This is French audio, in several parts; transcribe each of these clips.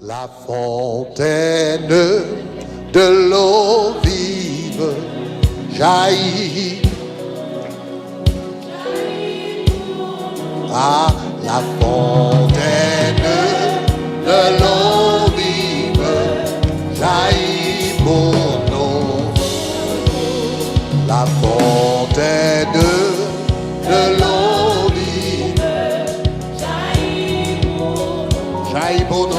La fontaine de l'eau vive jaillit. Ah, la fontaine de l'eau vive jaillit pour nous. La fontaine de l'eau vive jaillit pour nous.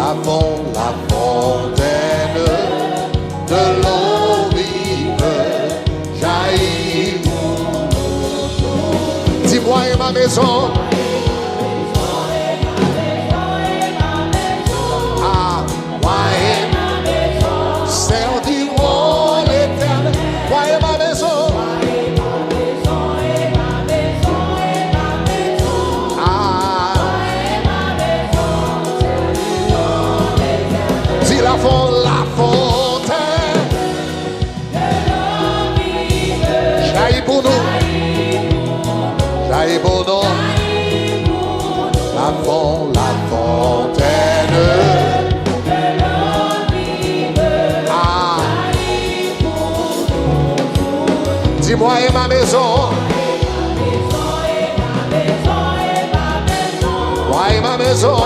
La fontaine de l'eau vive jaillit pour nous. Dis-moi et ma maison. Ah, moi et ma maison servirons l'Éternel. Moi et ma maison. La fontaine jaillit pour nous, jaillit pour nous. La fontaine ah. Dis-moi et ma maison. Moi et ma maison.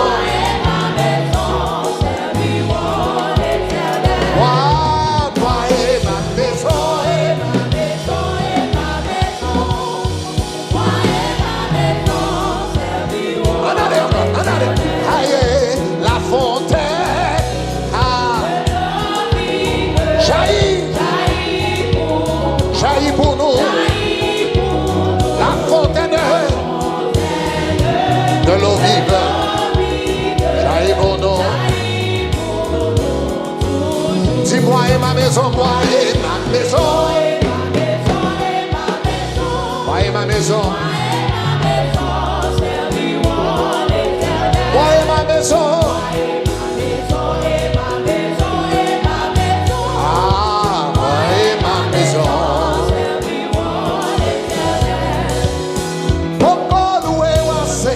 La fontaine jaillit pour nous. La fontaine de l'eau vive jaillit pour nous. Dis-moi et ma maison, moi et ma maison. Moi et ma maison. Moi et ma maison. Ah, moi et ma maison. Beaucoup loué wassé,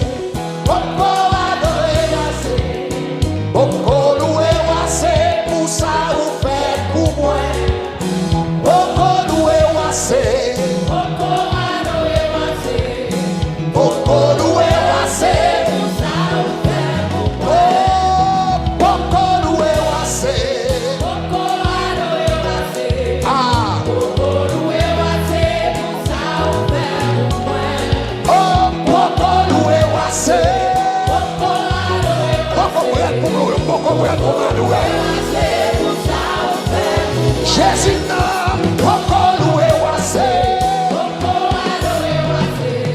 beaucoup adoré wassé, beaucoup loué wassé pour ça ou fait pour moi. Beaucoup loué wassé, beaucoup adoré wassé, beaucoup loué wassé. Jésus n'a pas loué wassé.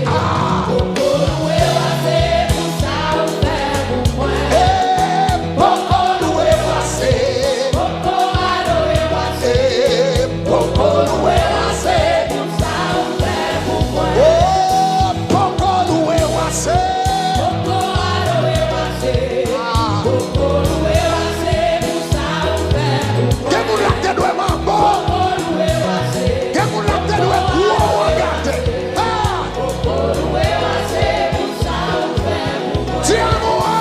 Ah, loué wassé pour ça ou faire pour moi. Beaucoup loué wassé. Beaucoup loué wassé. Beaucoup loué wassé pour ça ou faire pour moi. Beaucoup loué wassé. Beaucoup loué wassé. Beaucoup loué wassé pour ça ou faire pour moi. Que vous l'actez de mambo. Que vous l'actez de quoi regardez. Ah. Beaucoup loué wassé pour ça ou faire pour moi. Tiens-moi.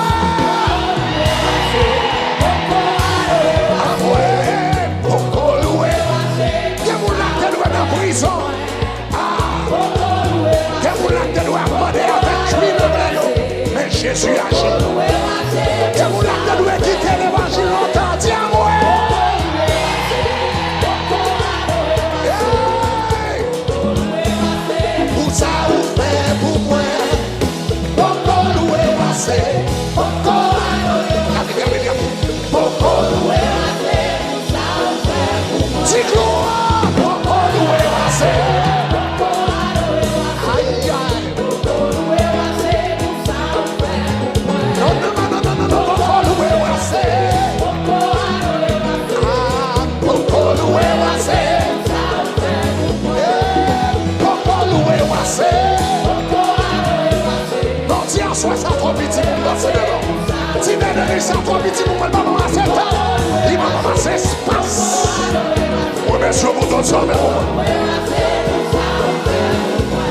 Beaucoup loué wassé. Que vous l'actez de dans prison. Ah. Que vous l'actez de demander avec criminel. Mais Jésus agit. Que vous l'actez de quitter l'évangile longtemps. Tiens-moi. Pour ça ou fait pour moi. Beaucoup loué wassé. Beaucoup loué wassé. Pour ça ou fait pour moi. Dis gloire. Beaucoup loué wassé. Aïe aïe. Beaucoup loué wassé. Pour ça ou fait pour moi. Non non non non non non. Beaucoup loué wassé. Ah, beaucoup loué wassé. Non, tiens, soit ça trop petit pour passer devant. Si vous ça trop petit pour me ramasser le temps, il va ramasser espace. Oui, bien sûr, vous donnez ça, mais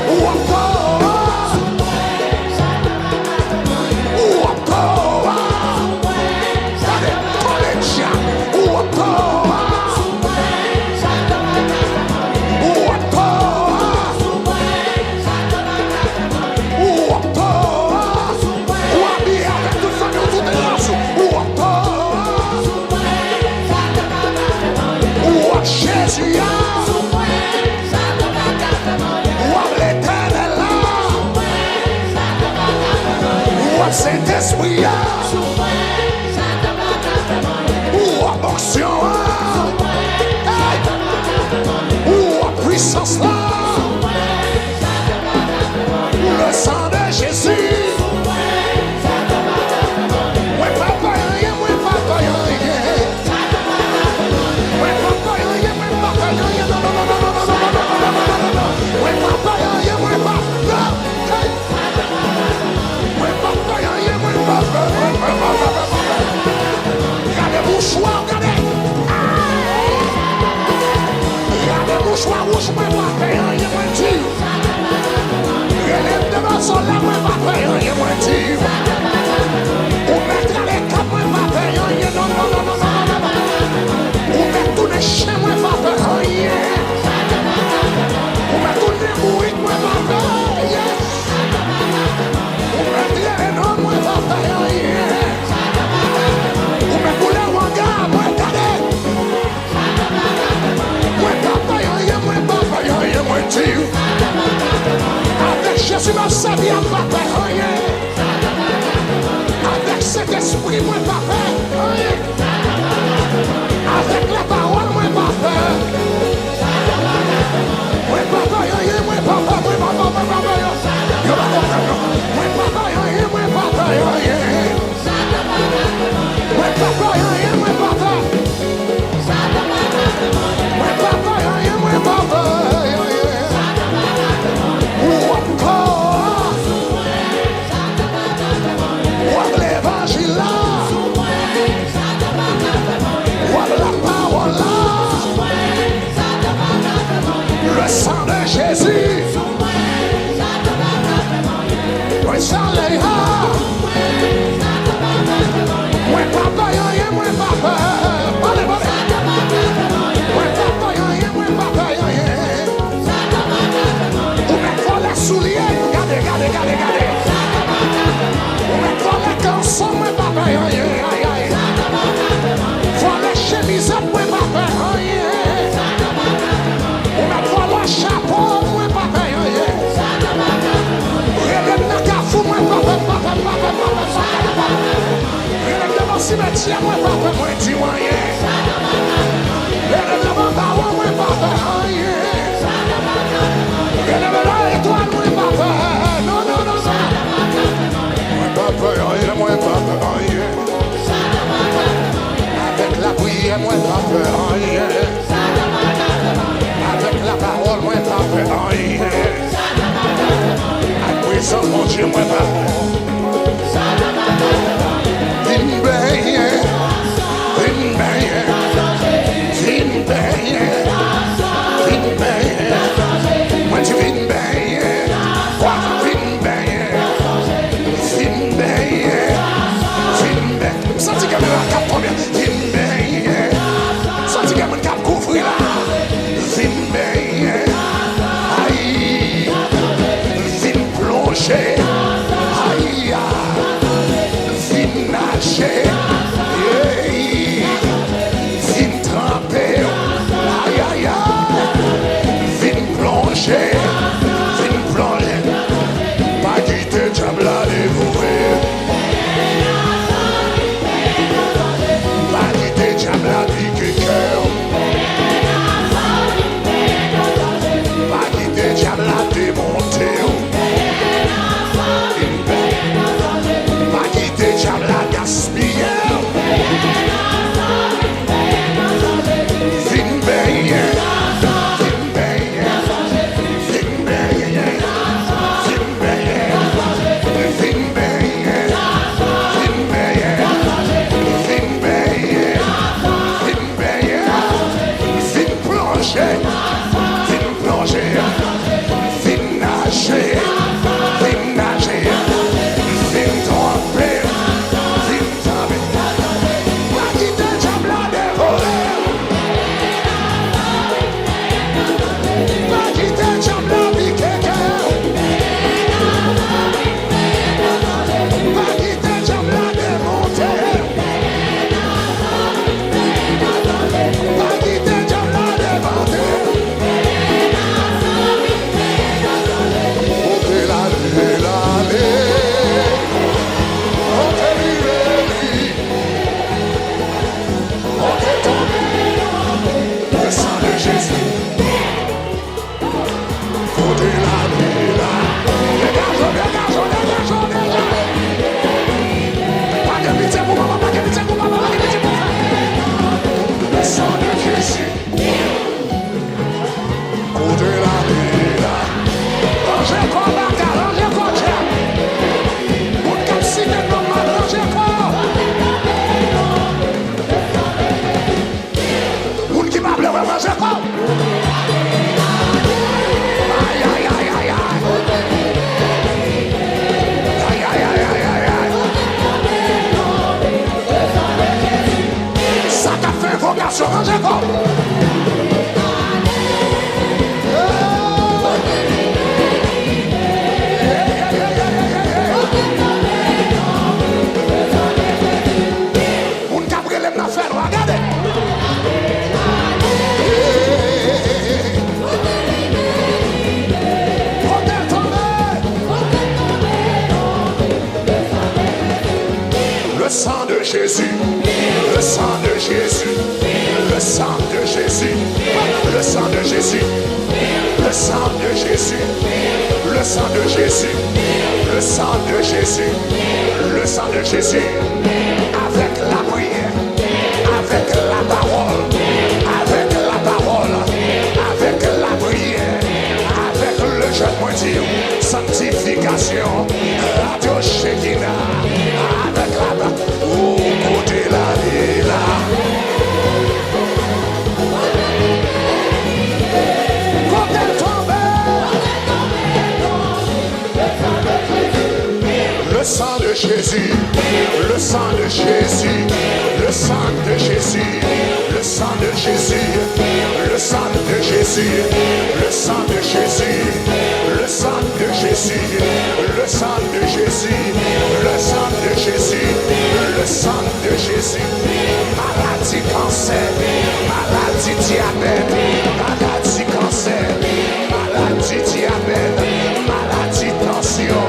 ou encore. Ou en onction, ou en puissance là. Le sang de Jésus. Avec Jésus m'a servi à pas faire rien. Avec cet esprit, moi pas faire rien. Avec la parole, moi pas faire. Moi pas faire rien, moi pas faire, moi pas faire, moi pas faire. Moi pas faire rien, moi pas faire rien. Moi pas faire rien, moi pas faire. Moi pas faire rien, moi pas faire. L'évangile là, la parole là, le sang de Jésus, oui, ça l'est là. Moi papa rien, moi papa, allez, moi papa rien, moi papa rien. Vous mettez les souliers, regardez. Sans moi pas faire rien, faut les chemisettes, moi pas faire rien. On a droit le chapeau, moi pas faire rien. Relève le cafou, moi pas faire. Relève devant le cimetière, moi pas faire, moi dis rien. Relève devant le baron, moi pas faire rien. Relève l'étoile, moi pas faire. Non. Moi pas faire rien. Avec la prière, moi pas faire rien. Avec la parole, moi pas faire rien. Avec puissance, mon Dieu, moi pas faire. Moi tu vines bien. Senti que la cap combien? Senti que mon cap couvrir là. Aïe, vin plonger. Aïe, vin nager. Vin tremper. Aïe, vin plonger. Pas quitter diable à dévouer. La pique cœur, pas quitter diable à démonter, pas quitter diable à gaspiller. change encore. Un cabrelem n'a fait, regardez. Le sang de Jésus, le sang de Jésus, le sang de Jésus, le sang de Jésus, le sang de Jésus, le sang de Jésus, le sang de Jésus, le sang de Jésus, avec la prière, avec la parole, avec la parole, avec la prière, avec le jeûne moitié, sanctification, radio Shekinah, avec la côté la vie là. Le sang de Jésus, le sang de Jésus, le sang de Jésus, le sang de Jésus, le sang de Jésus, le sang de Jésus, le sang de Jésus, le sang de Jésus, le sang de Jésus, le sang de Jésus. Maladie cancer, maladie diabète, maladie cancer, maladie diabète, maladie tension,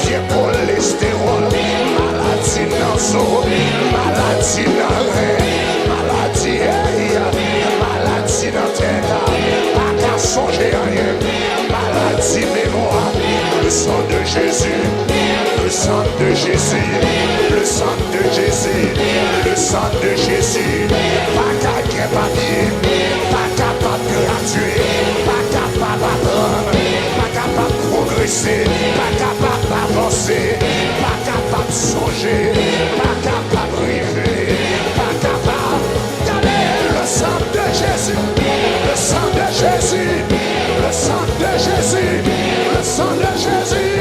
vieux cholestérol, maladie nanso, maladie nan rein, maladie maladie dans tête, pas qu'à songer rien, maladie mémoire, le sang de Jésus, le sang de Jésus, le sang de Jésus, le sang de Jésus, pas qu'à gagner papier, pas capable de gratuiter, pas capable d'apprendre, pas capable de progresser, pas capable d'avancer, pas capable de songer, pas capable de rêver, pas capable d'aller. Le sang de Jésus, le sang de Jésus, le sang de Jésus, le sang de Jésus,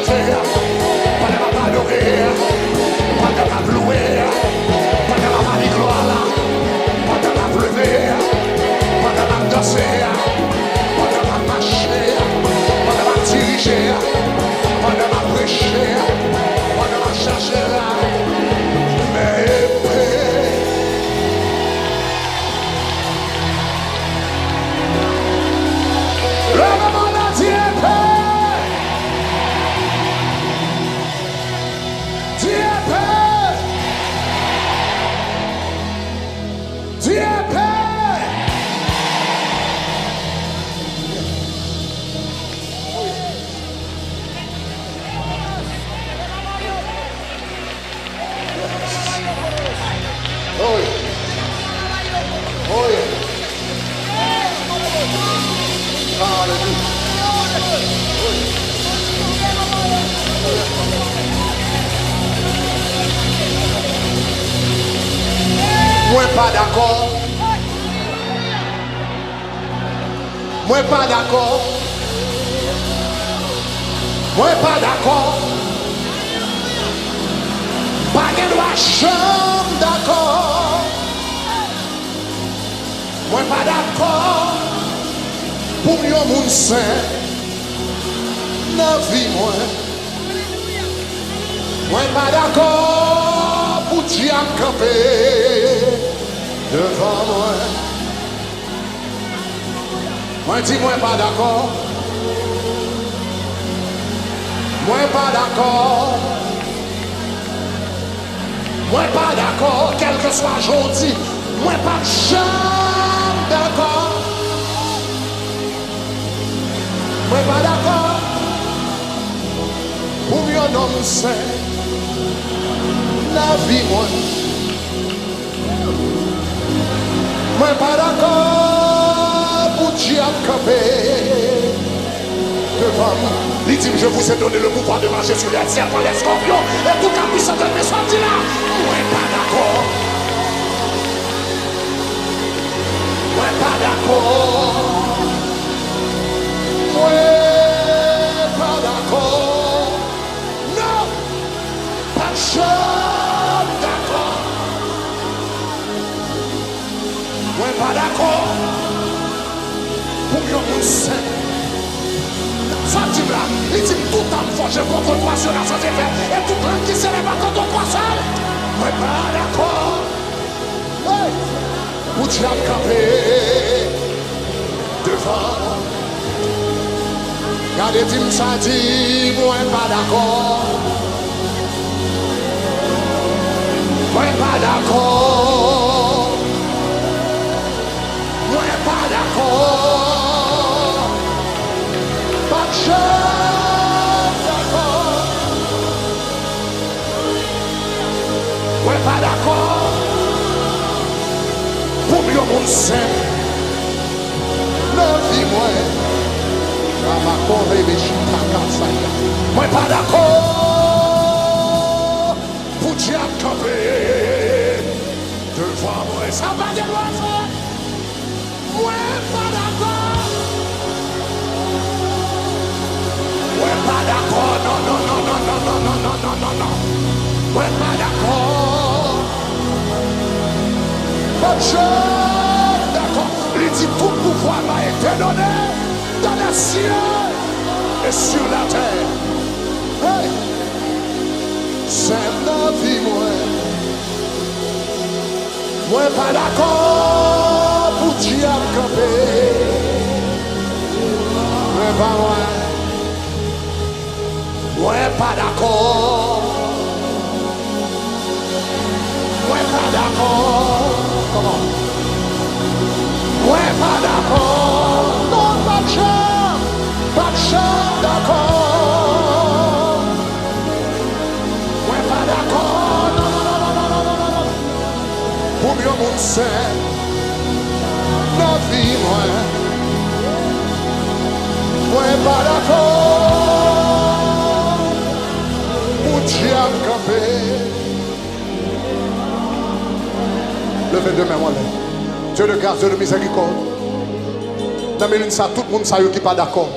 chanter, pas de adorer, pas de louer, pas de dire gloire, pas de pleurer, pas de danser, pas de marcher, pas de diriger, pas de prêcher, pas de chercher, mais moi pas d'accord. Moi pas d'accord. Moi pas d'accord. Pas de droit chambre d'accord. Moi pas d'accord. Pour yon moun saint dans vie moi. Moi pas d'accord pour diable camper devant moi. Moi dis moi pas d'accord. Moi pas d'accord. Moi pas d'accord, quel que soit aujourd'hui. Moi pas jamais d'accord. Moi pas d'accord. Pour mieux homme saint la vie moi. Moi pas d'accord pour diable camper devant moi. Il dit, je vous ai donné le pouvoir de marcher sur les serpents, les scorpions et toute la puissance de mes soins. Dit là, moi pas d'accord. Moi pas d'accord. Moi pas d'accord. Non, pas jamais d'accord. Moi pas d'accord. Pour que vous saint. Fatima, il dit tout âme forgée contre toi sera sans effet, et tout plan qui s'élève contre toi seul. Moi pas d'accord. Hey. Pour diable camper devant. Regardez, dis-moi ça dit, moi pas d'accord. Moi pas d'accord. Moi pas d'accord. Je d'accord. Ouais, pas d'accord. Pour mieux mon sein. Le vie moi. Moi pas d'accord. Pour diable camper devant moi. Ça va de l'oiseau. Moi pas d'accord. Ouais, pas d'accord, non, non, non, non, non, non, non, non, non, non, non. Ouais, pas d'accord. Pas de chose, d'accord. Il dit tout pouvoir m'a été donné dans les cieux et sur la terre. Hey, c'est la vie, moi. Moi, pas d'accord pour diable camper. Mais pas moi. Ouais, pas d'accord. Ouais, pas d'accord. Comment? Ouais, pas d'accord. Non, pas de chant, d'accord. Ouais, pas d'accord. Non, non, non, non, non, non, non, non. Pour mieux mon sein, la vie, moi. Ouais, pas d'accord. Diable campé. Levez demain, moi. Dieu de grâce, Dieu de miséricorde. Dans mes ça, tout le monde sait qui n'est pas d'accord.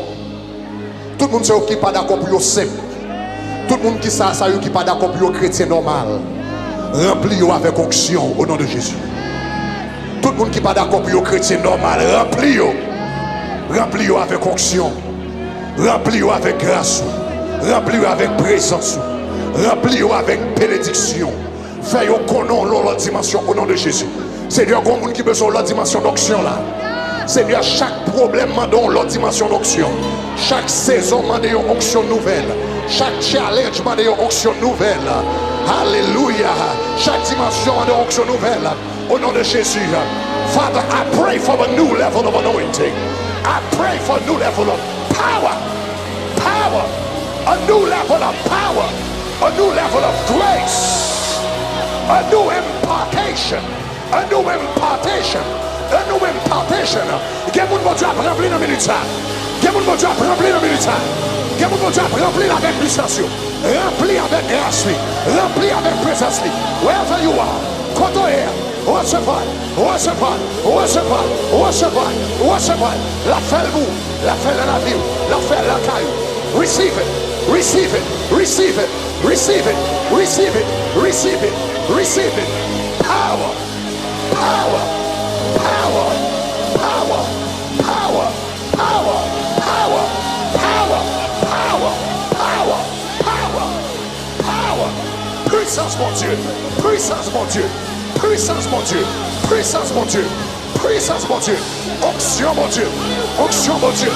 Tout le monde sait qui n'est pas d'accord pour eux simple. Tout le monde qui ça qui pas d'accord pour un chrétien normal, remplis-le avec onction au nom de Jésus. Tout le monde qui pas d'accord pour un chrétien normal, remplis-le avec onction. Remplis-le avec grâce. Remplis-le avec présence. Remplis-le avec bénédiction. Fais-le connaître l'autre dimension au nom de Jésus. Seigneur, il y a des qui besoin de l'autre dimension d'onction là. Seigneur, chaque problème m'a donné l'autre dimension d'onction. Chaque saison m'a donné une onction nouvelle. Chaque challenge m'a donné une onction nouvelle. Alléluia. Chaque dimension m'a donné une onction nouvelle. Au nom de Jésus. Father, I pray for a new level of anointing. I pray for a new level of power. Power. A new level of power. A new level of grace. A new impartation. A new impartation. A new impartation. Quel monde Dieu a rempli dans minute. Quel monde Dieu a rempli dans minute. Quel monde Dieu a rempli avec puissance. Rempli avec grâce. Rempli avec présence. Wherever you are. Quand on est. Worship God. Worship God. Worship God. Worship God. Worship God. La fait le bout. La fait la vie. La fait la caille. Receive it. Receive it. Receive it. Receive it. Receive it. Receive it. Receive it. Power. Power, power, power, power, power, power, power, power, power, power, power. Puissance mon Dieu, puissance mon Dieu, puissance mon Dieu, puissance mon Dieu, puissance mon Dieu, onction mon Dieu, onction mon Dieu,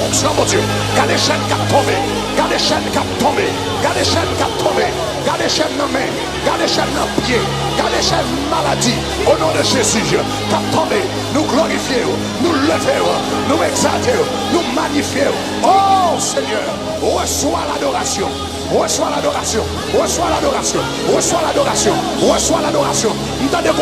onction mon Dieu. Garde les chaînes qui ont tombé, garde les chaînes qui ont tombé, garde les chaînes qui ont tombé, garde les chaînes dans main, garde les chaînes dans pied. Car les chaînes maladie, au nom de Jésus, qu'à tomber, nous glorifions, nous levons, nous exaltons, nous magnifions. Oh Seigneur, reçois l'adoration, reçois l'adoration, reçois l'adoration, reçois l'adoration, reçois l'adoration. Nous avons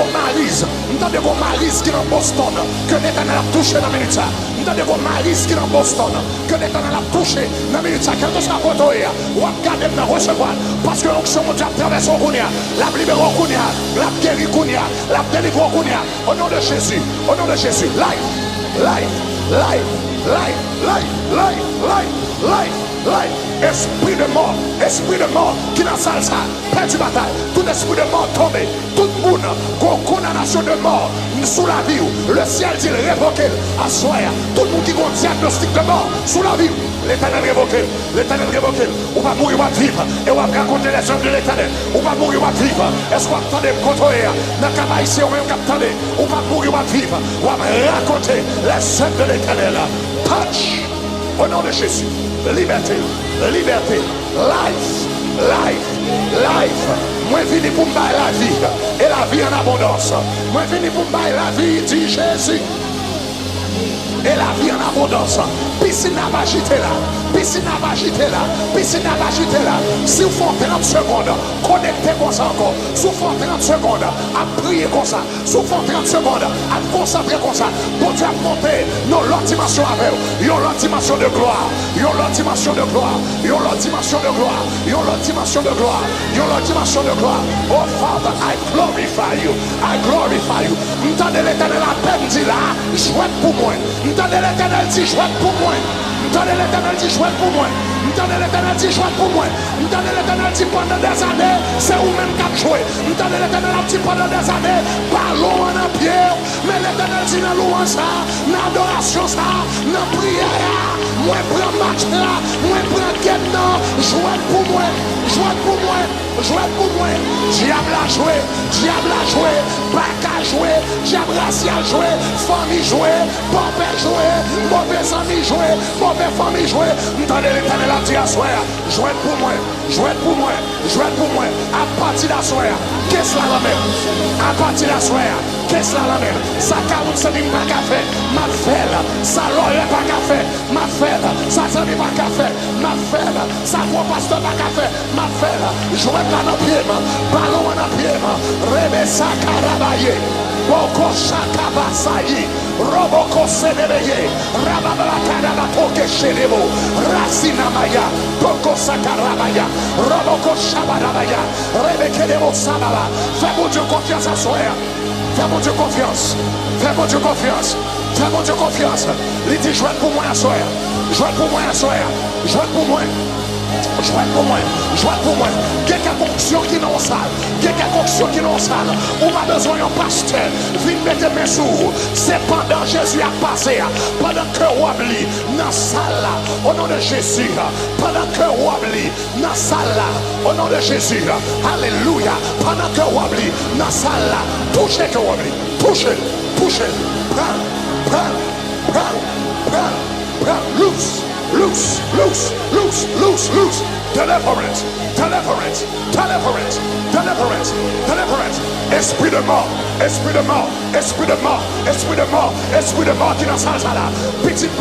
des malices qui est dans Boston, que l'Éternel a touché dans la minute. Nous avons des malices qui est dans Boston, que l'Éternel a touché dans la minute. Quel que soit le côté, ou à garder dans recevoir, parce que l'onction mondiale traverse au Kounia, la libère au Kounia. La guéri Kounia, la délivrance Kounia, au nom de Jésus, au nom de Jésus, life, life, life, life, life, life, life, life, life, esprit de mort, qui dans salle ça, perdu bataille, tout esprit de mort tombé, tout le monde, condamnation de mort, sous la vie, le ciel dit révoqué, à soi, tout le monde qui a un diagnostic de mort, sous la vie, l'Éternel révoqué, on va mourir, on va vivre, et on va raconter les œuvres de l'Éternel, on va mourir, on va vivre, est-ce qu'on va attendre contrôler, dans le cas ici, on va attendre, on va mourir, on va vivre, on va raconter les œuvres de l'Éternel, touch, au nom de Jésus, liberté, liberté, life, life, life, moi venu pour me bailler la vie, et la vie en abondance, moi venu pour me bailler la vie, dit Jésus. Et la vie en abondance. Piscine n'a pas agité là. Piscine n'a pas agité là. Piscine n'a pas agité là. Si vous faites 30 secondes, connectez comme ça encore. Si vous faites 30 secondes, à prier comme ça. Si vous faites 30 secondes, à concentrer comme ça. Pour Dieu monter dans l'autre dimension avec vous. Il y a l'autre dimension de gloire. Il y a l'autre dimension de gloire. Il y a l'autre dimension de gloire. Il y a l'autre dimension de gloire. Il y a l'autre dimension de gloire. Oh Father, I glorify you. I glorify you. M'entendez l'Éternel à peine dit là, jouez pour moi. M'entendez l'Éternel dit jouez pour moi. M'entendez l'Éternel dit jouez pour moi. M'entendez l'Éternel dit jouez pour moi. M'entendez l'Éternel dit pendant des années, c'est vous-même qui avez joué. M'entendez l'Éternel dit pendant des années, parlons en pierre. Mais l'Éternel dit dans louange ça, dans l'adoration ça, dans la prière. Moi prends match là, moi prends guette là, jouez pour moi, jouez pour moi, jouez pour moi. Diable a joué, diable a joué, bac a joué, diable racial joué, famille joué, papa joué, mauvais ami joué, mauvais famille joué. M'entendez l'Éternel a dit à soi, jouez pour moi, jouez pour moi, jouez pour moi. À partir de soi, qu'est-ce que la même? À partir de soi, qu'est-ce que la même? Ça 40 centimes pas qu'à faire, ma fête, ça l'aurait pas qu'à faire, ma fête. Ça ne pas qu'à faire, ma fête, ça ne pasteur pas qu'à faire, ma fête, jouez pas dans le pied, ballon dans le pied, rebe sa carabaye, boko chaka basayi, roboko senebeye, rababla carabato que chelebo, racina maya, boko sakarabaya, roboko shabarabaya, rebe kedebo sabala, fais mon Dieu confiance à soi. Fais mon Dieu confiance. Fais mon Dieu confiance. Fais mon Dieu confiance. Il dit jouez pour moi à soir. Jouez pour moi à soir. Jouez pour moi. Jouez pour moi. Jouez pour moi. Quelqu'un fonction qui n'en salle. Quelqu'un fonction qui n'en salle. On a besoin d'un pasteur. Viens mettre mes sous. C'est pendant Jésus a passé. Pendant que Wabli dans la salle. Au nom de Jésus. Pendant que Wabli dans la salle. Au nom de Jésus. Alléluia. Pendant que Wabli dans la salle. Touchez que Wabli. Touchez. Touchez. Prends. Loose. Deliverance. Esprit de mort qui dans sa là. Petite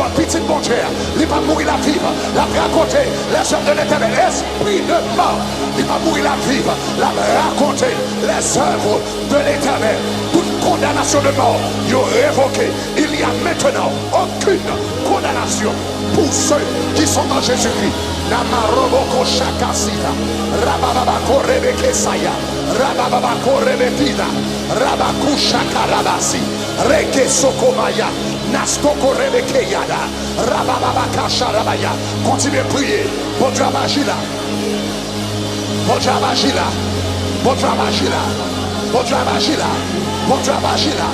bon Dieu. Il va mourir la vivre. La raconter les œuvres de l'éternel. Esprit de mort. Il va mourir la vivre. La raconter les œuvres de l'éternel. Toute condamnation de mort, il est révoqué. Il n'y a maintenant aucune condamnation pour ceux qui sont en Jésus-Christ. Namaroboko Shakasita, Rababako Rebeke Saya, Rababako Rebetida, Rabaku Shakarabasi, Reke Sokomaya, Nastoko Rebeke Yada, Rababaka Sharabaya. Continuez à prier. Bon Dieu agit là. Bon Dieu agit là. Bon Dieu agit là. Bon Dieu agit là. Bon Dieu agit là.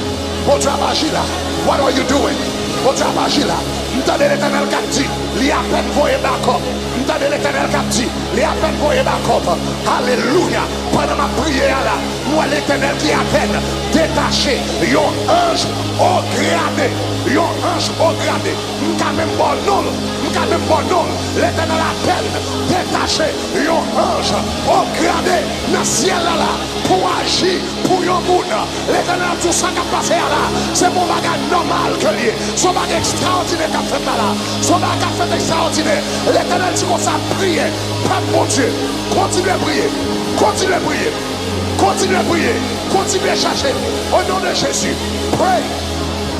Bon Dieu agit là. What are you doing? Bon Dieu agit là. M'tendez l'Éternel qui dit, il y a peine voyé d'accord. M'tendez l'Éternel qui dit, il y a peine voyé d'accord. Alléluia. Pendant ma prière là, moi l'Éternel qui a peine détaché, yon ange au gradé. Yon ange au gradé. M'ka même bon non. L'Éternel a peine détaché, yon ange au gradé. Dans le ciel là, pour agir, pour yon moun. L'Éternel tout ça qui a passé là, c'est mon bagage normal que lié. Son bagage extraordinaire qu'a fait là. Son bagage fait extraordinaire. L'Éternel dit qu'on s'est prié. Pas mon Dieu. Continuez à prier. Continuez à prier. Continuez à prier. Continuez à chercher. Au nom de Jésus. Pray.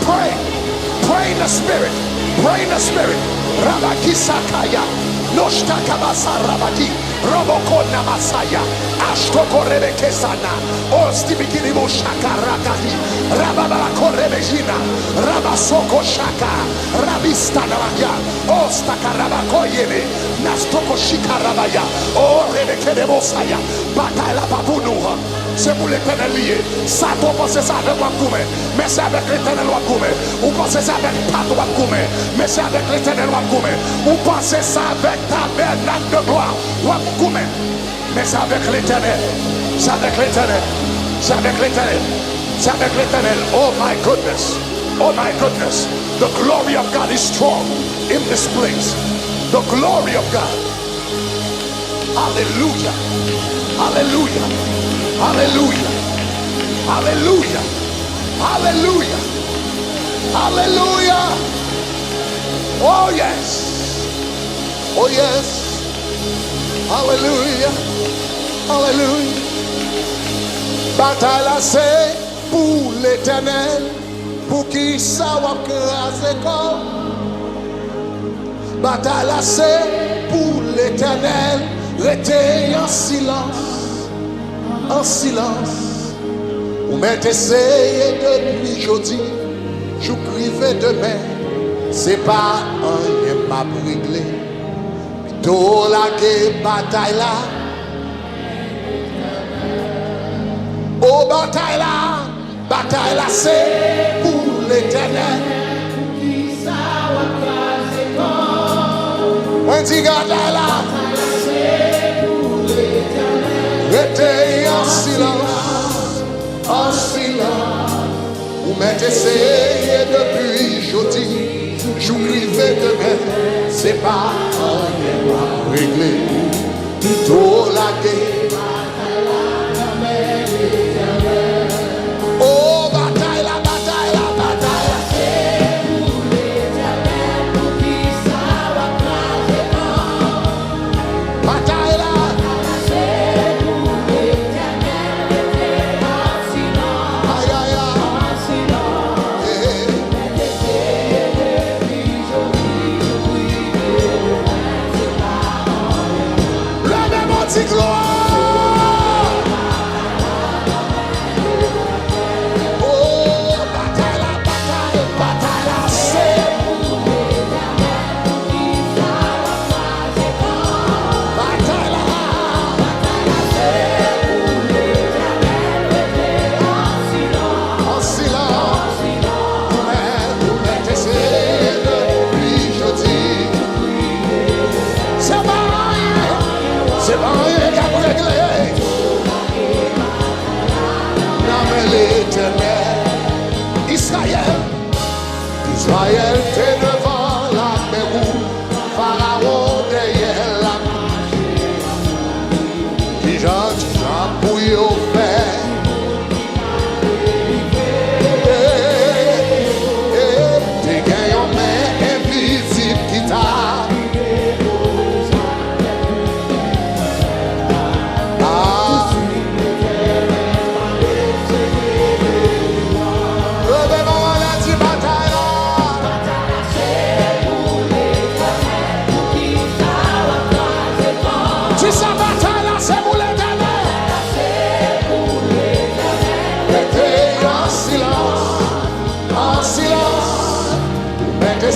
Pray. Pray in the spirit. Pray in the spirit. Rabaki Sakaya. Noshtakabasa Rabaki. Roboko Namasaya. Ashtoko Rebeke Sana. Ostibikini Moshaka Rakati. Rababa Korebejina. Rabasoko Shaka. Rabista Namaya. Ostakarabako Yeme. Nastoko Shikarabaya. Oh Rebeke de Mosaya. Bataille la Babounoura. C'est pour l'éternel lié. Ça, vous pensez ça avec Wakoumé. Mais c'est avec l'éternel Wakoumé. Vous pensez ça avec Pat Wakoumé. Mais c'est avec l'éternel Wakoumé. Vous pensez ça avec tabernacle de gloire Wakoumé. Mais c'est avec l'éternel. C'est avec l'éternel. C'est avec l'éternel. C'est avec l'éternel. Oh my goodness. Oh my goodness. The glory of God is strong in this place. The glory of God. Hallelujah. Hallelujah. Hallelujah. Hallelujah. Hallelujah. Hallelujah. Oh yes. Oh yes. Hallelujah. Hallelujah. Bataille là c'est pour l'éternel. Pour qui ça va craser corps. Bataille là c'est pour l'éternel. Restez en silence. En silence, ou m'êtes essayé depuis jeudi, je privé demain, c'est pas un yem m'a réglé. Plutôt la bataille là, oh bataille là c'est pour l'éternel. On dit bataille là. Restez en silence, Vous m'êtes essayé depuis jeudi, j'ouvrirai demain, c'est pas rien à régler, plutôt la guerre. Oh, bataille, la bataille, la bataille. C'est pour l'éternel, pour qui ça va craser fort. Bataille là. C'est pour l'éternel, restez en silence. Aïe, aïe, aïe. En silence. Vous essayé depuis jeudi, j'ouvrirai demain, c'est pas rien. Le même anti-gloire. Bataille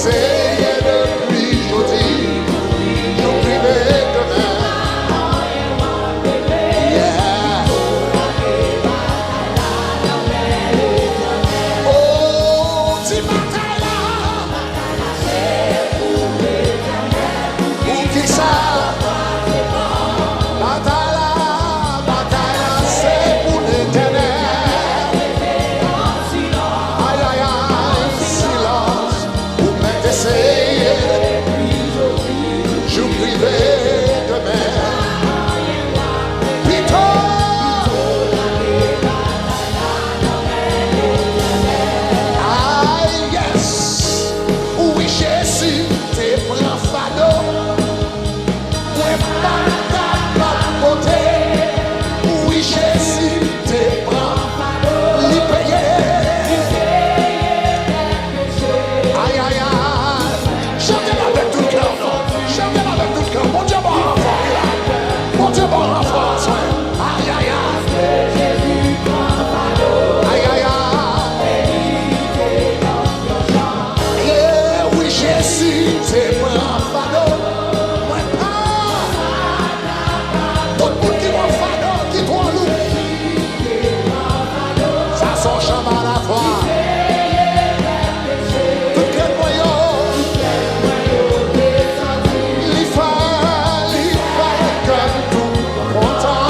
essayé depuis jeudi, j'oublierai demain. Yeah. Oh, dis bataille là. Pour qui ça? Bataille là, c'est pour l'éternel. Aïe, aïe, aïe, silence. Pour m'essayer, j'oublierai demain. Oui, Jésus, t'es prend fado. Ouais, pas côté. Oui, Jésus, t'es prend fado. L'y payer. Aïe, aïe, aïe. Chantez avec tout le cœur, non? Chantez avec tout le cœur. Bon Dieu, bon enfant, là. Bon Dieu, bon enfant, aïe, aïe, aïe. Aïe, aïe, aïe. Jésus, c'est moi un fado, moi pas. Tout le monde qui voit fado, qui voit loup. Ça s'en chante à la fois. Tout quel moyen, il fallait que tout content.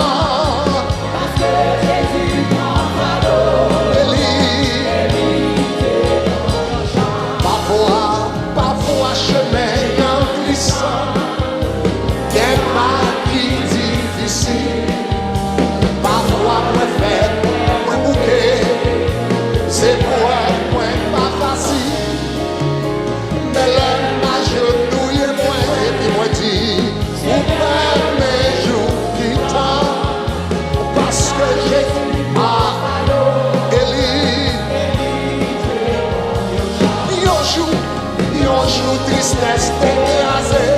Parce que Jésus prend fado. Parfois chemin en glissant, des pas qui difficile. Parfois moi fait, moi bouquet, c'est pour moi pas facile. Mais l'homme m'a genouillé moi et puis moi dit, vous prenez mes jours qui temps, parce que j'ai yon jour tristesse écrasée,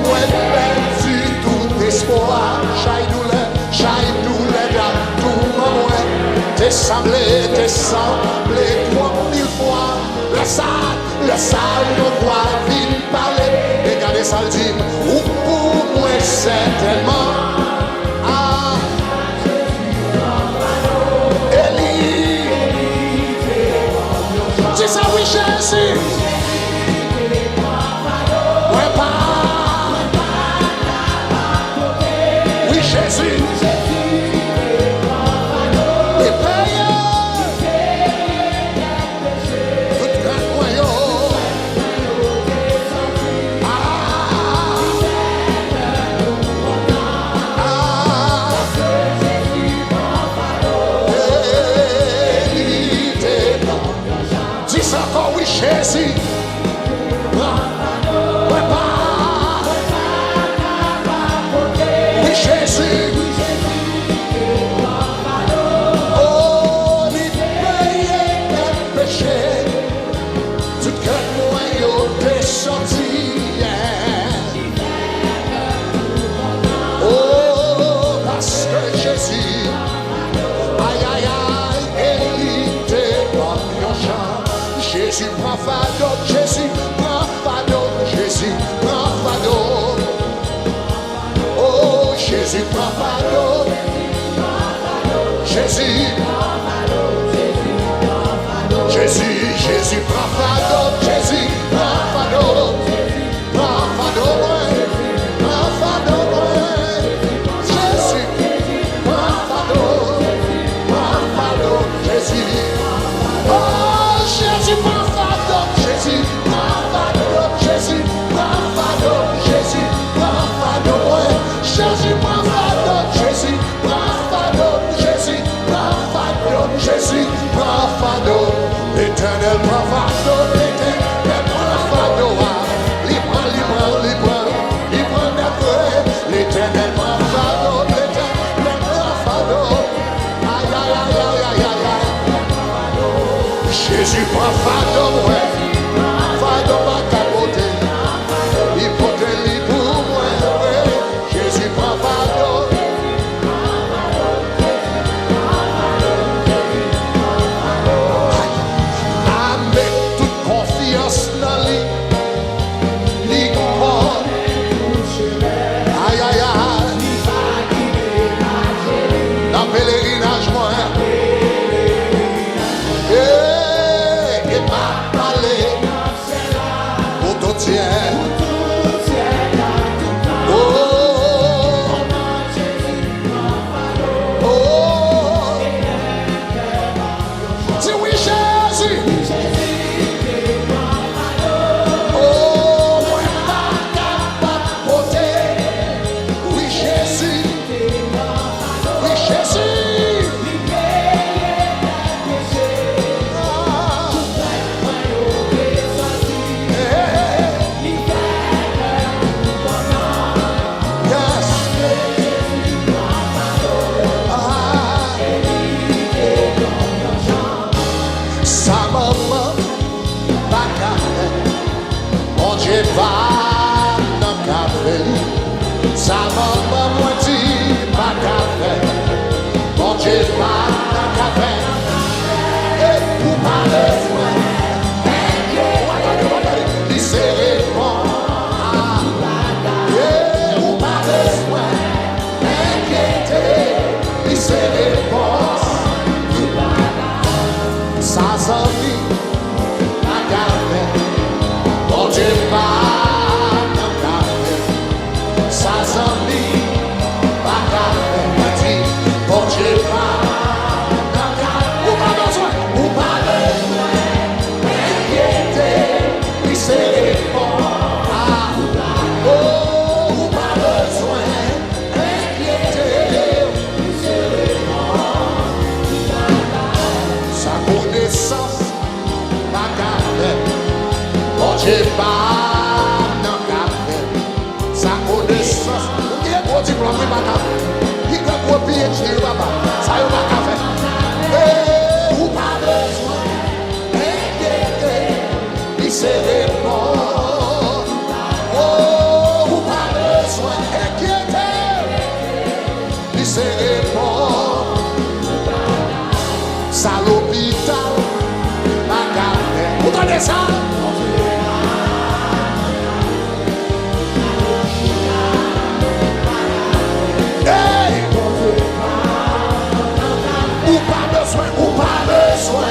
moi perdu tout espoir, j'aille douleur dans tout mon moi. T'es semblé 3000 fois, le sale me voit vite parler, et garder ça le dit, ou pour moi certainement. Ah, Élie, c'est ça oui Jésus. Jésus, les payeurs, tout grand royaume. Dis ça encore, oui, Jésus. Jésus, oh, il payait mes péchés, tout que moi y'ai sorti. Oh, parce que Jésus, aïe, aïe, aïe, il était comme un chant. Jésus prend fado, Jésus prend fado, Jésus prend fado. Jésus prend fado, Jésus prend fado, Jésus prend fado, Jésus prend fado, prend fado, prend fado, Jésus prend fado, Jésus. Oh, Jésus prend fado, Jésus prend fado, Jésus prend fado, Jésus prend fado, Jésus prend fado, Jésus prend fado, Jésus prend fado, Jésus prend fado, l'éternel. Ça maman moi dit pas qu'à faire. Bon Dieu pas qu'à faire. Et pour pas besoin. Il s'est répondu. Et pour pas besoin. Inquiéter. Il s'est répondu. Ça s'envie. Pas qu'à faire. Bon Dieu pas. J'ai pas dans café, ça connaissance. Il y a gros diplôme, il pas café. Il y a gros PhD, papa. Ça y est pas café. Eh, ou pas besoin d'inquiéter, il se répond. Oh, ou pas besoin d'inquiéter, il se répond. Ça l'hôpital, pas café. Vous entendez ça? Ou pas besoin.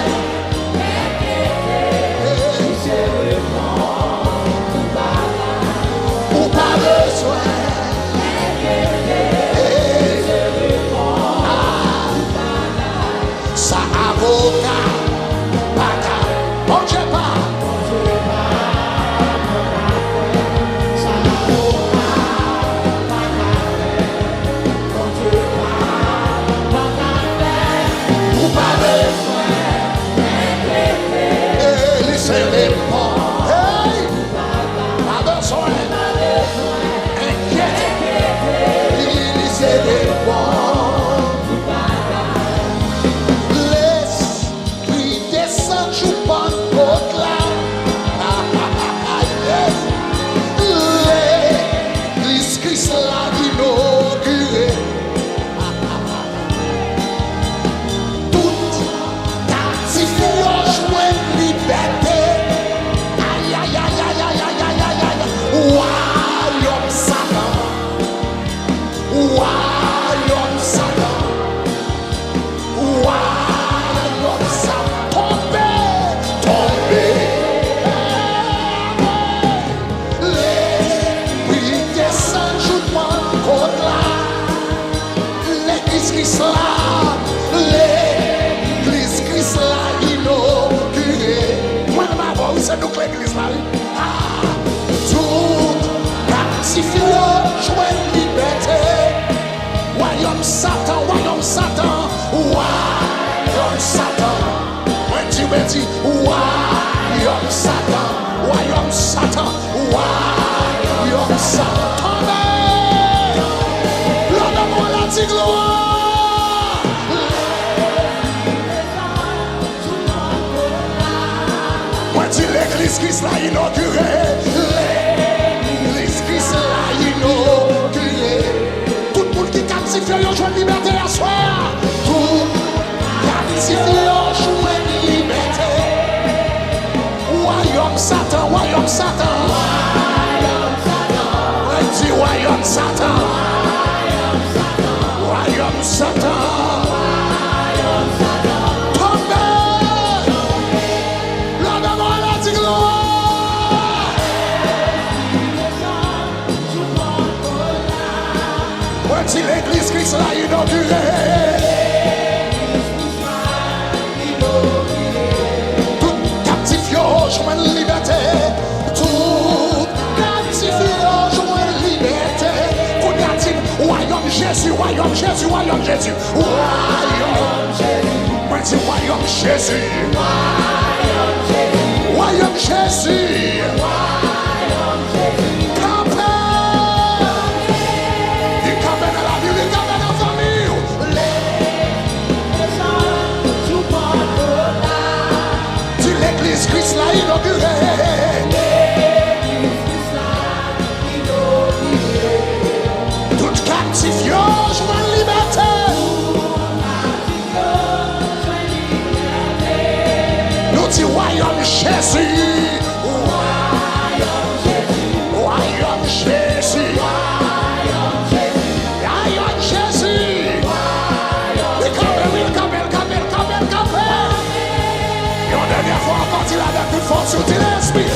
Ou pas besoin. Ça avocat. Pas qu'à. Bon Dieu pas. C'est nous que l'église là. Tout captif joie liberté. Royaume Satan, royaume Satan, royaume Satan. Moi dis, royaume Satan, royaume Satan, royaume Satan. Tombez, l'homme de moi la dit gloire. L'église Christ l'a inauguré. L'église Christ l'a inauguré. Tout le monde qui captive, il y a une liberté à soir. Tout captive, il y a une liberté. Royaume Satan, royaume Satan. On dit royaume Satan. Royaume Satan. Si l'église Christ l'a inauguré, tout captif joue une liberté, tout captif joue une liberté. Qu'on y a-t-il royaume Jésus, royaume Jésus, royaume Jésus, royaume Jésus. Moi dis royaume Jésus, royaume Jésus, royaume Jésus. Christ l'a inauguré. Souti l'esprit.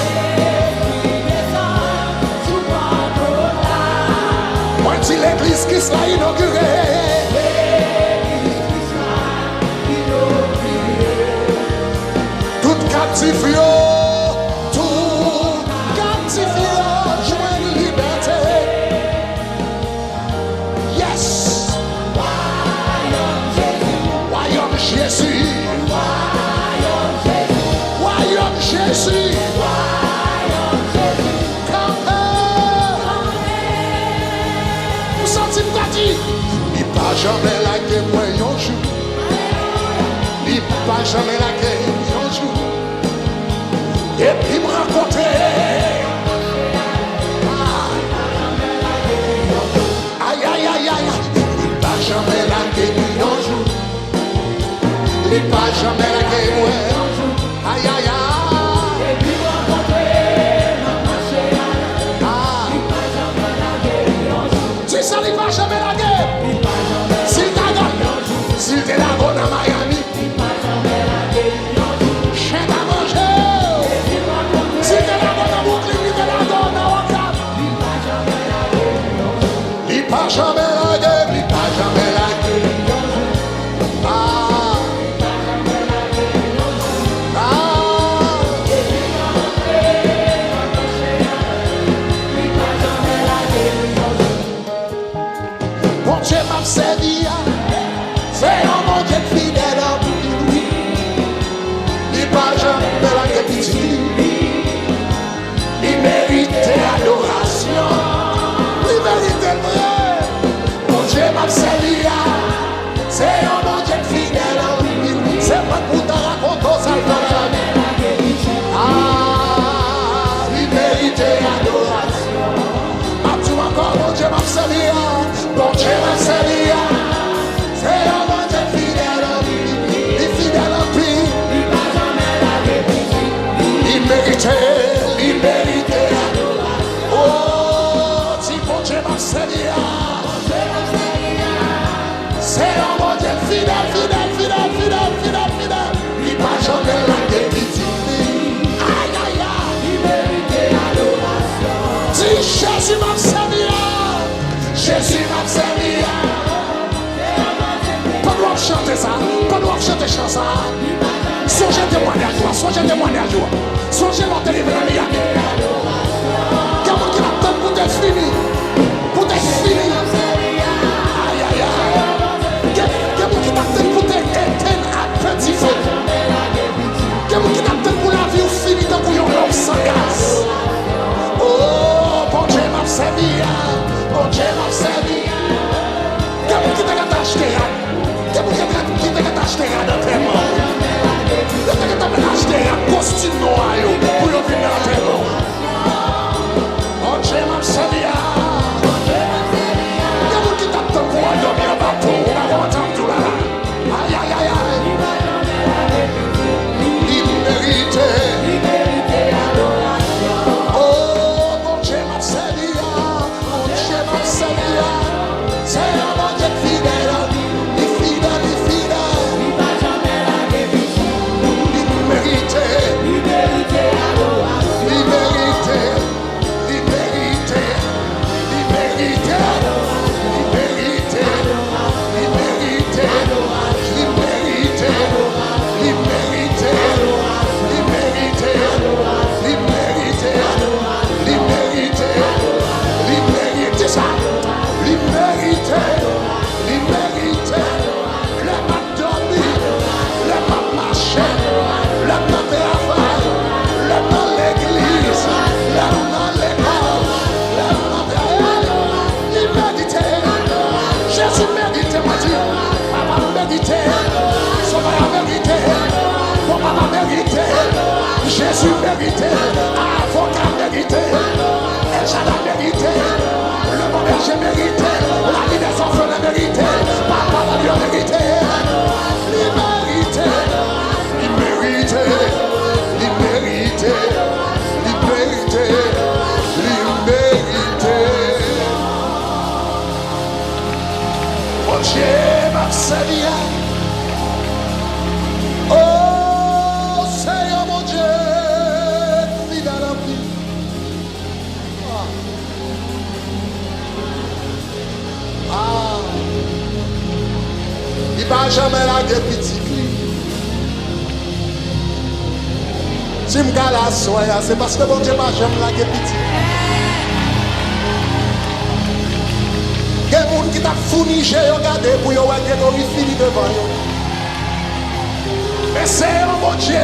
Moi dis l'église qui sera inaugurée. Tout captif yo, joie de liberté. Yes. Royaume Jésus. Royaume Jésus. Vous sentez pas dit? Il pas jamais la guerre moi un jour. Il pas jamais la guerre un jour. Et puis me rencontrer. Aïe aïe aïe aïe. Il pas jamais la guerre un jour. Il pas jamais la guerre moi. Aïe aïe aïe. Ça n'est pas jamais la guerre. S'il t'a donné, s'il te la donne à Miami, chien à manger. S'il te la donne à Brooklyn, il te la donne à Oakland. Il pas jamais la guerre, il pas jamais la guerre. Dieu m'a servi, c'est un bon Dieu fidèle à lui. Il pas jamais la petite. Il mérite adoration. Il mérite le vrai. Mon Dieu m'a servi, c'est un bon Dieu fidèle à lui. C'est pas pour te raconter ça. Il mérite adoration. As-tu encore mon Dieu m'a servi? Bon Dieu m'a servi, c'est un bon Dieu fidèle à lui, il est fidèle à lui. Il méritait, oh, si bon Dieu m'a servi, c'est un bon Dieu fidèle, il pas jamais la dépité. Aïe aïe aïe, il méritait adoration. Si Jésus m'a servi, Jésus m'a servi. Pas de chanter ça, pas de chanter ça. Songez témoignage, songez témoignage. Songez leur délivrer la Miami. Comment qu'il attend pour te finir? Pour te finir. Aïe aïe aïe. Comment qu'il attend pour te éteindre à petit feu? Comment qu'il attend pour la vie ou finir dans bouillon l'homme sans gaz? Oh, bon Dieu m'a servi. Bon Dieu m'a servi. Comment qui t'a acheté? Comment qui t'a acheté dans tes mains? Comment qui t'a acheté un costume noir pour le venir dans tes mains? Bon Dieu m'a servi. Comment qui t'a pour dormir en bateau? On va entendre tout là. Aïe aïe aïe aïe. Il méritait. C'est un bon Dieu fidèle, il est fidèle, il pas jamais la dépité. Il méritait adoration. Il méritait Jésus méritait, avocat mérité, El Shaddai mérité, le bon berger mérité, la vie des orphelins mérité, papa la Dieu mérité, il méritait, il méritait, il méritait, il méritait, il méritait. Mon Dieu m'a servi. Oh Seigneur mon Dieu. Il va jamais la petit. Si je me la soya, c'est parce que bon Dieu va jamais la petit. Il y a des gens qui t'a fourni, j'ai regardé pour y avoir des fini devant eux. Mais c'est un bon Dieu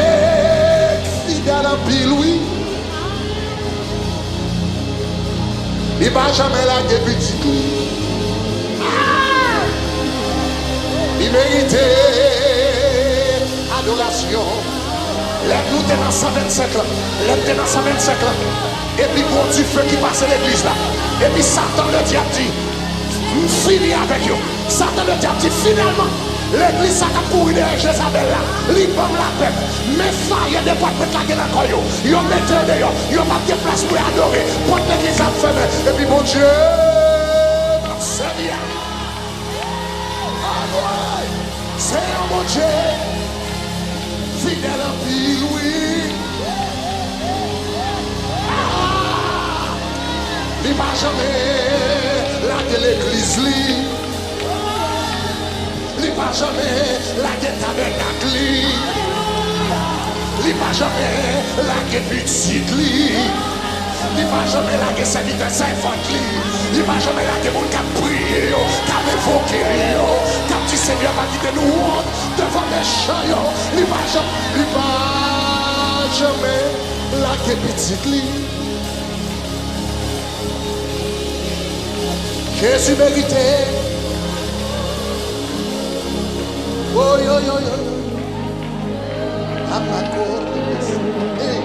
fidèle en pile, oui. Il ne va jamais la petit. Il méritait adoration. Les nous dans 125 ans. Les dans 125 ans. Et puis gros du feu qui passe l'église là. Et puis Satan le diable dit, fini avec eux. Satan le diable dit, finalement, l'église ça a couru derrière Jézabel là. L'ibam la paix. Mais faille des portes mettre la gueule encore yo. Yo mettez dehors. Yo pas de place pour adorer. Porte l'église a fermé. Et puis bon Dieu, c'est bien. C'est un bon Dieu, fidèle en pile, oui. Il va jamais laguer l'église, il va jamais laguer tabernacle, il va jamais laguer petite, il va jamais laguer serviteur Saint-Fort, il va jamais laguer mon qui a prié, qui a évoqué, qui a dit Seigneur va quitter nous devant les champs, il va jamais laguer petite. Jésus méritait. Oh yo yo yo. Amakor. Hey.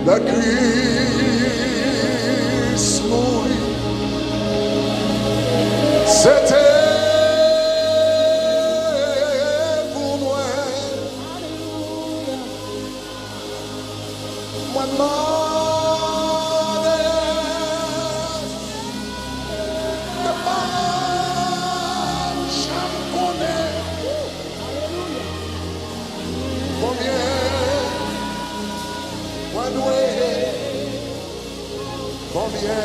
Le Christ mourit. C'était pour moi. Moi demandais de pas jamais connaître combien moi doué, combien.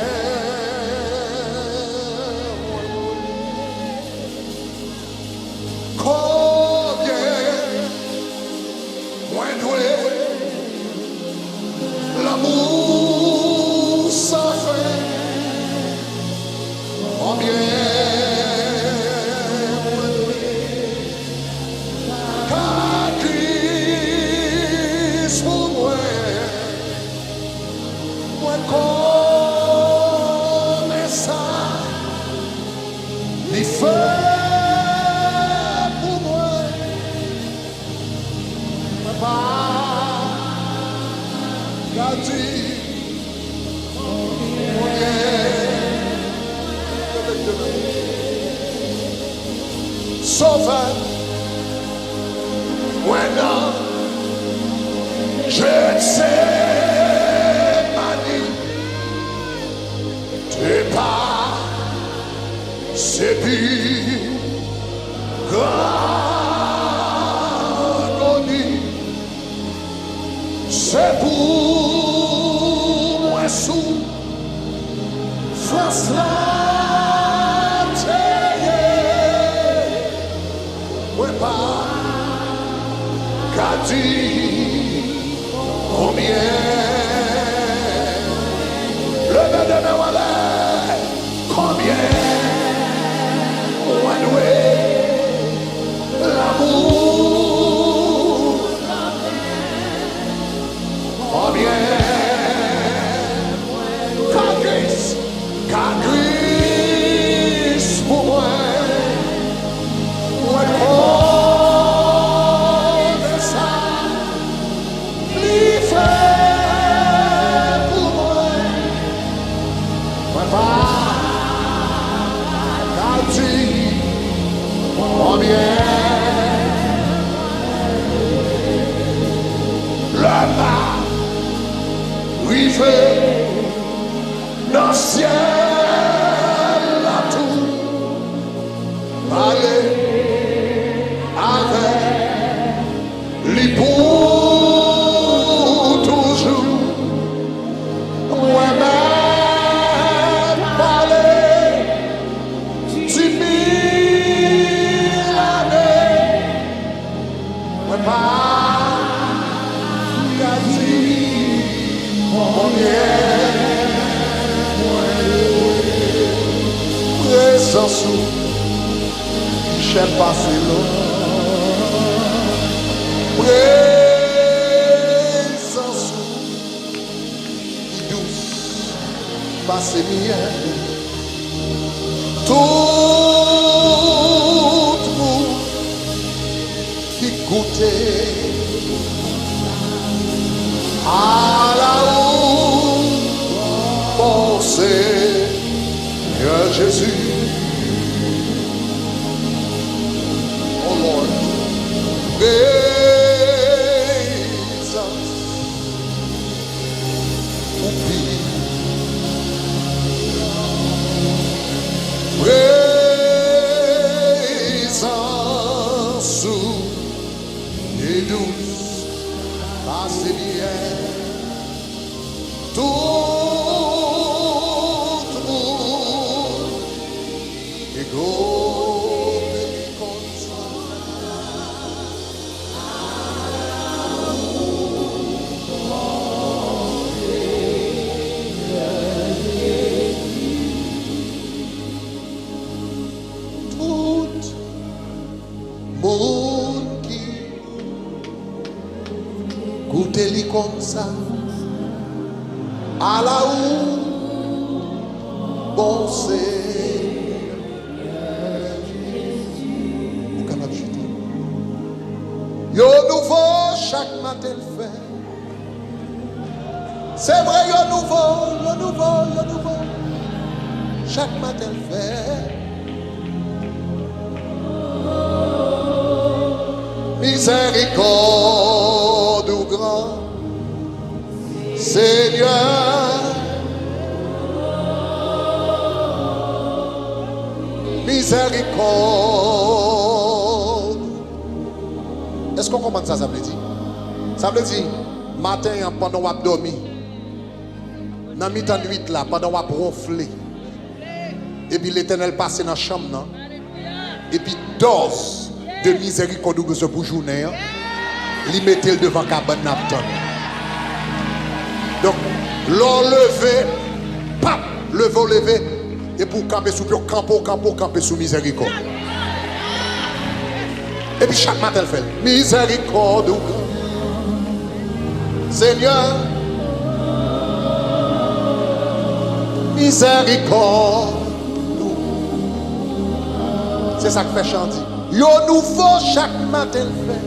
L'amour sans fin, combien car Christ pour moi, moi connais ça, il fait pour moi, moi pas gâté. Sauveur, maintenant, je ne sais pas dire, t'es pas, c'est plus grand, c'est pour moi sous France là. Combien le de combien l'amour, combien car Christ pour moi, dans le ciel à tout parler avec lui pour toujours. Moi-même parler 10 000 années. Moi pas gâter combien. Présence où j'ai passé l'eau, présence où douce passé bien, tout vous qui goûtait à la haut pensée que Jésus. Oh Lord, présence oublie, présence et douce, passez bien, tout monde et go. Goûtez-les comme ça, à la où bon c'est. Vous capable de chuter. Yo nouveau chaque matin le fait. C'est vrai, yo nouveau. Chaque matin le fait. Miséricorde ou grand Seigneur. Miséricorde. Est-ce qu'on comprend ça, ça veut dire? Ça veut dire, matin, pendant qu'on a dormi, dans le mi-temps de nuit, là, pendant qu'on a ronflé, et puis l'Éternel passe dans la chambre, non? Et puis dose de miséricorde pour journée, il mettait devant la cabane Napton. Donc, l'enlever, pap, lever, et pour camper sous camper sous miséricorde. Et puis chaque matin, elle fait miséricorde, Seigneur, miséricorde. C'est ça que fait chanter. Yo nouveau chaque matin le fait.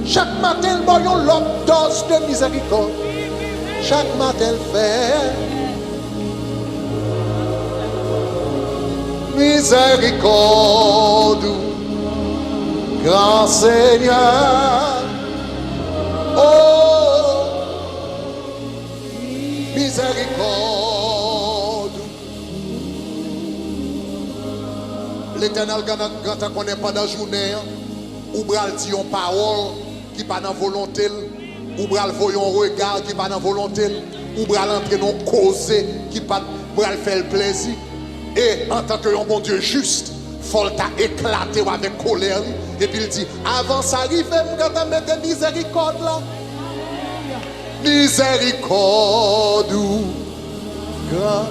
Chaque matin le bon l'autre dose de miséricorde. Chaque matin le fait. Miséricorde, grand Seigneur. Oh, miséricorde. L'Éternel, quand on n'est pas dans la journée, ou bral dit une parole qui n'est pas dans la volonté, ou bral voyait un regard qui n'est pas dans la volonté, ou bral entrer dans une cause qui n'est pas bral faire le plaisir. Et en tant que un bon Dieu juste, il faut éclater avec colère. Et puis il dit, avant ça arrive, quand on met des miséricordes là. Miséricorde, grand.